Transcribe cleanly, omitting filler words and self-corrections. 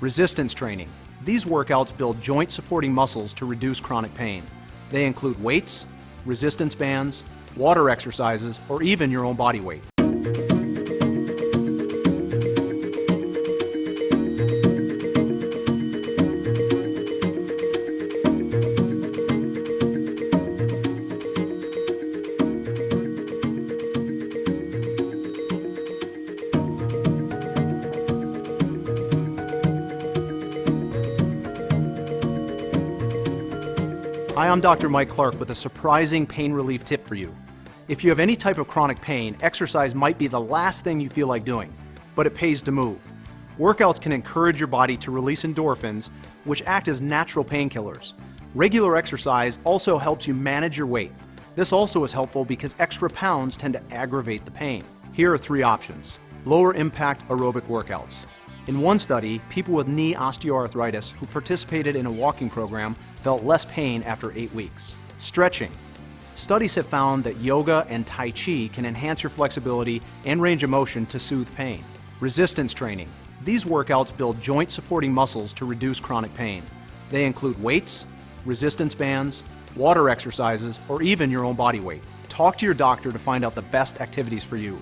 Resistance training. These workouts build joint-supporting muscles to reduce chronic pain. They include weights, resistance bands, water exercises, or even your own body weight. Hi, I'm Dr. Mike Clark with a surprising pain relief tip for you. If you have any type of chronic pain, exercise might be the last thing you feel like doing, but it pays to move. Workouts can encourage your body to release endorphins, which act as natural painkillers. Regular exercise also helps you manage your weight. This also is helpful because extra pounds tend to aggravate the pain. Here are 3 options. Lower impact aerobic workouts. In one study, people with knee osteoarthritis who participated in a walking program felt less pain after 8 weeks. Stretching. Studies have found that yoga and Tai Chi can enhance your flexibility and range of motion to soothe pain. Resistance training. These workouts build joint-supporting muscles to reduce chronic pain. They include weights, resistance bands, water exercises, or even your own body weight. Talk to your doctor to find out the best activities for you.